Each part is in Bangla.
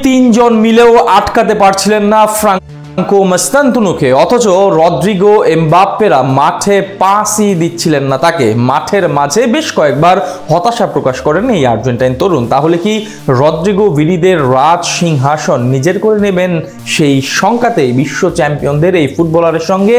তিনজন মিলেও আটকাতে পারছিলেন না ফ্রাঙ্কো মাস্তান্তুনোকে, অথচ রদ্রিগো এমবাপ্পেরা মাঠে পাসই দিচ্ছিলেন না তাকে। মাঠের মাঝে বেশ কয়েকবার হতাশা প্রকাশ করেন এই আর্জেন্টাইন তরুণ। তাহলে কি রদ্রিগো ভিডিদের রাজ সিংহাসন নিজের করে নেবেন? সেই শঙ্কাতে বিশ্ব চ্যাম্পিয়নদের এই ফুটবলারের সঙ্গে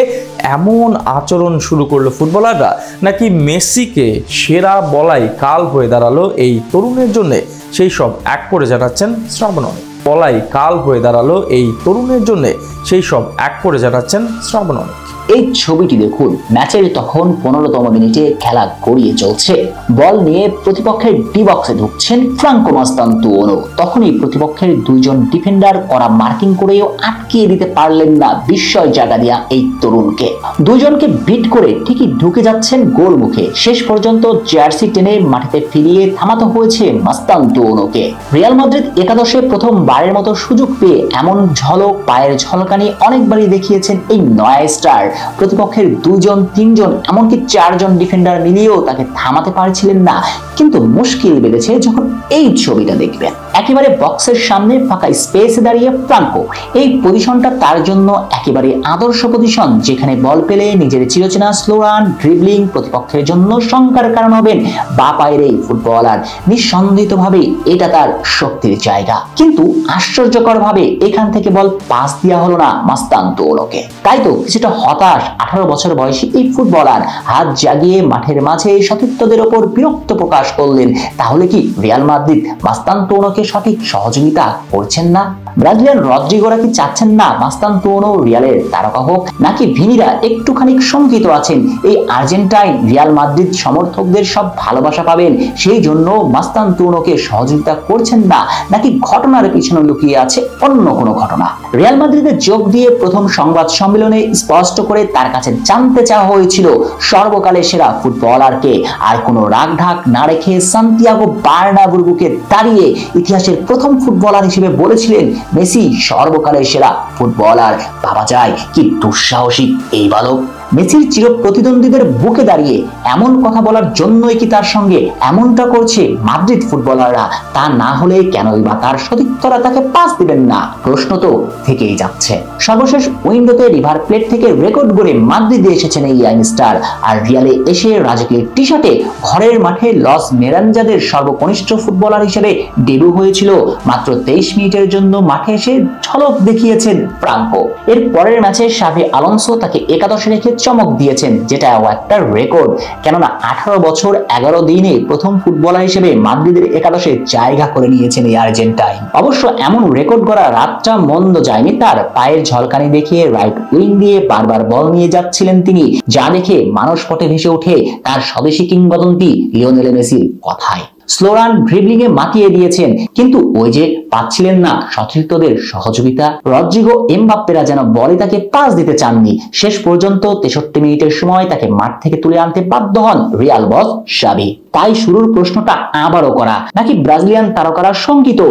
এমন আচরণ শুরু করলো ফুটবলাররা, নাকি মেসিকে সেরা বলাই কাল হয়ে দাঁড়ালো এই তরুণের জন্য? সেই সব এক করে জানাচ্ছেন শ্রাবণ অনেক। বলাই কাল হয়ে দাঁড়ালো এই তরুণের জন্য, সেই সব এক করে জানাচ্ছেন শ্রাবণ অনেক। এই ছবিটি দেখুন, ম্যাচের তখন 15তম মিনিটে খেলা গড়িয়ে চলছে। বল নিয়ে প্রতিপক্ষের ডি বক্সে ঢুকছেন ফ্রাঙ্কো মাস্তান্তুনো। তখনই প্রতিপক্ষের দুইজন ডিফেন্ডার করা মার্কিং করেও আটকিয়ে দিতে পারলেন না বিস্ময় জায়গা দিয়া এই তরুণকে। দুইজনকে বিট করে ঠিকই ঢুকে যাচ্ছেন গোল মুখে। শেষ পর্যন্ত জার্সি টেনে মাটিতে ফিরিয়ে থামাতে হয়েছে মাস্তান্তুনোকে। রিয়াল মাদ্রিদ একাদশে প্রথমবারের মতো সুযোগ পেয়ে এমন ঝলক, পায়ের ঝলকানি অনেকবারই দেখিয়েছেন এই নয়া স্টার। প্রতিপক্ষের দুজন, তিনজন, এমনকি চারজন ডিফেন্ডার মিলিয়েও তাকে থামাতে পারছিলেন না। কিন্তু মুশকিল বেড়েছে যখন এই ছবিটা দেখবেন। একেবারে বক্সের সামনে ফাঁকা স্পেসে দাঁড়িয়ে ফ্রাঙ্কো। এই পজিশনটা তার জন্য একেবারে আদর্শ পজিশন, যেখানে বল পেলে নিজের চিরচেনা স্লো রান, ড্রিবলিং প্রতিপক্ষের জন্য শঙ্কার কারণ হবেন বা পায়ের এই ফুটবলার। নিঃসন্দেহিতভাবে এটা তার শক্তির জায়গা। কিন্তু আশ্চর্যকরভাবে এখান থেকে বল পাস দেওয়া হলো না মাস্তান্তুনোকে। তাই তো কিছুটা হতাশ 18 বছর বয়সী এই ফুটবলার হাত জাগিয়ে মাঠের মাঝে সতীর্থদের ওপর বিরক্ত প্রকাশ করলেন। তাহলে কি রিয়াল মাদ্রিদ মাস্তান্তুনোকে সঠিক সহযোগিতা করছেন না? ব্রাজিলিয়ান রদ্রিগোরা কি চাচ্ছেন না মাস্তান্তুনো রিয়ালের তারকা হোক? নাকি ভিনিরা একটুখানি শঙ্কিত আছেন এই আর্জেন্টাইন রিয়াল মাদ্রিদ সমর্থকদের সব ভালোবাসা পাবেন, সেই জন্য মাস্তান্তুনোকে সহযোগিতা করছেন না? নাকি ঘটনার পিছনে লুকিয়ে আছে অন্য কোনো ঘটনা? রিয়াল মাদ্রিদে যোগ দিয়ে প্রথম সংবাদ সম্মেলনে স্পষ্ট করে তার কাছে জানতে চাওয়া হয়েছিল সর্বকালের সেরা ফুটবলারকে। আর কোনো রাগঢাক না রেখে সান্তিয়াগো বার্নাব্যুর বুকে দাঁড়িয়ে ইতিহাসের প্রথম ফুটবলার হিসেবে বলেছিলেন মেসি সর্বকালের সেরা ফুটবলার। ভাবা যায় কি দুঃসাহসিক এই বালক। মেসির চির প্রতিদ্বন্দ্বীদের বুকে দাঁড়িয়ে এমন কথা বলার জন্যই কি তার সঙ্গে এমনটা করছে মাদ্রিদ ফুটবলাররা? তা না হলে কেনই বা তার সতীর্থরা তাকে পাস দিবেন না? প্রশ্ন তো থেকেই যাচ্ছে। সর্বশেষ উইন্ডোতে রিভার প্লেট থেকে রেকর্ড গড়ে মাদ্রিদে এসেছেন এই ইয়াংস্টার। আর রিয়ালে এসে রাজকীয় টি শার্টে ঘরের মাঠে লস মেরাঞ্জাদের সর্বকনিষ্ঠ ফুটবলার হিসেবে ডেবিউ হয়েছিল। মাত্র 23 মিনিটের জন্য মাঠে এসে ঝলক দেখিয়েছেন ফ্রাঙ্কো। এর পরের ম্যাচে শাভি আলোনসো তাকে একাদশে রেখে চমক দিয়েছেন, যেটাও একটা রেকর্ড। কেননা 18 বছর 11 দিনে প্রথম ফুটবলার হিসেবে মাদ্রিদের একাদশে জায়গা করে নিয়েছেন এই আর্জেন্টাইন। অবশ্য এমন রেকর্ড করা রাতটা মন্দ যায়নি তার। পায়ের ঝলকানি দেখিয়ে রাইট উইং দিয়ে বারবার বল নিয়ে যাচ্ছিলেন তিনি, যা দেখে মানসপটে ভেসে ওঠে তার স্বদেশী কিংবদন্তি লিওনেল মেসির কথায়। স্লো রান, ড্রিবলিং এ মাতিয়ে দিয়েছেন, কিন্তু ওই যে পাচ্ছিলেন না সতীর্থদের সহযোগিতা। রদ্রিগো এমবাপ্পেরা যেন বলে তাকে পাস দিতে চাননি। শেষ পর্যন্ত 63 মিনিটের সময় তাকে মাঠ থেকে তুলে আনতে বাধ্য হন রিয়াল বস শাভি। তাই শুরুর প্রশ্নটা আবারও করা, নাকি ব্রাজিলিয়ান তারকারা শঙ্কিত